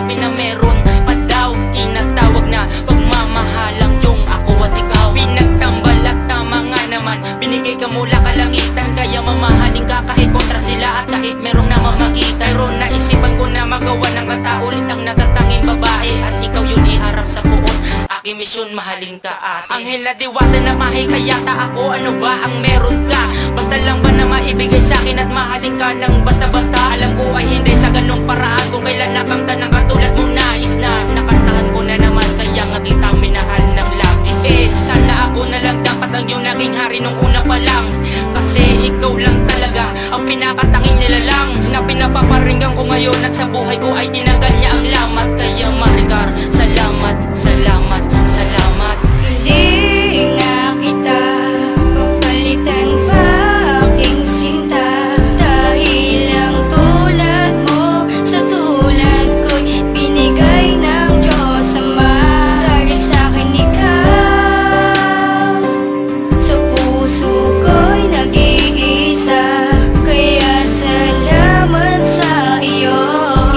sabi na meron pa daw tinatawag na pagmamahalang yung ako at ikaw. Pinagtambal at tama nga naman, binigay ka mula kalangitan, kaya mamahalin ka kahit kontra sila at kahit merong namamagitan. Pero naisipan ko na magawa ng kataulit ang natatanging babae, at ikaw yun iharap sa puon. Aking misyon, mahalin ka ate. Anghel na diwata na mahay kayata ako, ano ba ang meron ka? Basta lang ba na maibigay sa'kin at mahalin ka ng basta-basta? Alam ko ay hindi sa ganong paraan, kung kailan nakamta ng katulad mo nais na nakantahan ko na naman, kaya nga kita minahal ng labis. Sana ako na lang dapat ang iyong naging hari nung una pa lang, kasi ikaw lang talaga ang pinakatanging nilalang na pinapaparinggan ko ngayon, at sa buhay ko ay tinanggal niya ang lamat. Kaya Maricar, salamat, salamat, salamat. Hindi na kita papalitan pa, aking sinta, dahil lang tulad mo sa tulad ko'y binigay ng Diyos Ama. Dahil sa'kin ikaw, sa puso ko'y nag-iisa, kaya salamat sa iyo.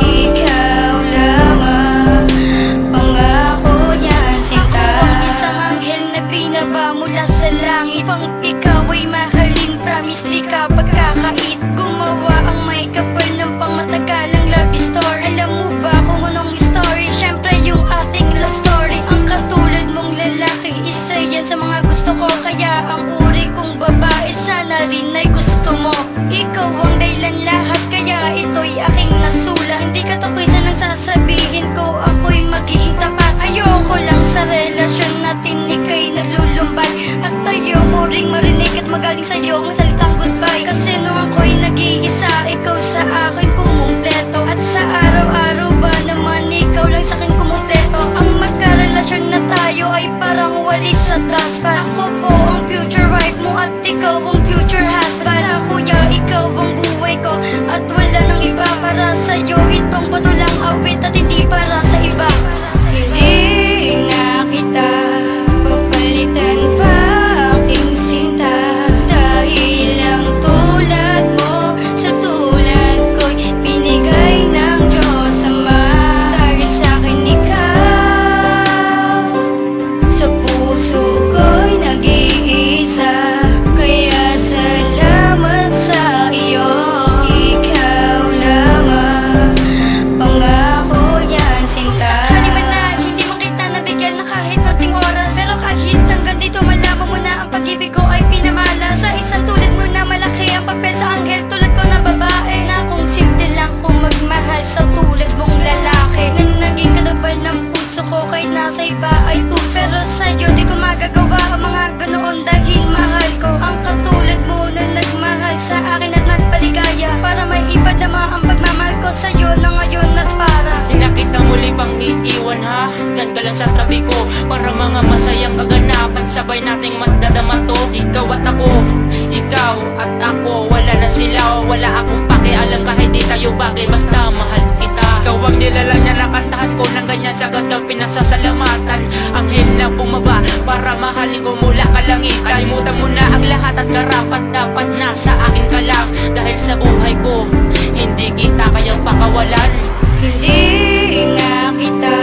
Ikaw lamang, pangako yan sinta. Ako ang isang anghel na binaba mula sa langit, pang ikaw ay mahalin, promise di ka pagkakait. Gumawa ang may kapal ng pangmatagalang love story. Alam mo ba kung anong story? Syempre yung ating love story. Ang katulad mong lalaki, isa yan sa mga gusto ko, kaya ang uri kong babae sana rin ay gusto mo. Ikaw ang dahilan lahat, kaya ito'y aking nasula. Hindi ka tukisa nang sasabihin ko ako'y magiging tapat. Ayoko lang sa relasyon natin ika'y nalulumbay, at ayoko ring marinig at magaling sa'yo ang salitang goodbye. Kasi nung ako'y nag-iisa, ikaw sa akin kumumpleto, at sa araw-araw ba naman ikaw lang sa'kin kumumpleto. Ang magkarelasyon na tayo ay parang walis sa daspa. Ako po ang future wife mo at ikaw ang future husband. Para kuya, ikaw ang buhay ko at wala nang iba. Para sa'yo itong patulang awit at hindi para sa iba. Hindi na kita papalitan pa, aking sinta, dahil lang tulad mo sa tulad ko'y binigay ng Diyos Ama. Dahil sa'kin ikaw, sa puso ko'y nag-iisa, kaya salamat sa iyo. Ikaw lamang, pangako yan sinta. Sakali man na hindi mo kita nabigyan na kahit konting oras, pero kahit hanggang dito malaman mo na ang pag-ibig ko ay pinamala. Sa isang tulad mo na malaki ang papel sa anghel tulad ko na babae, na kung simple lang kung magmahal sa tulad mong lalaki, na naging kalaban ng puso ko kahit nasa iba ay tu. Pero sa'yo di ko magagawa ang mga ganoon, dahil mahal ko ang katulad mo na nagmahal sa akin at nagpaligaya, para may ipadama ang pagmamahal ko sa'yo na ngayon at para Di na kita muli pang iiwan ha, dyan ka lang sa tabi ko, para mga masayang kaganapan sabay nating magdadama to. Ikaw at ako, ikaw at ako, wala na sila, wala akong pakialam kahit di tayo bagay, basta mahal kita. Ikaw ang nilalang niya nakantahan ko ng ganyan, sagat kang pinasasalamatan. Anghel na bumaba para mahalin ko mula kalangitan. Kalimutan mo na ang lahat at karapat dapat nasa akin ka lang, dahil sa buhay ko hindi kita kayang pakawalan. hindi na kita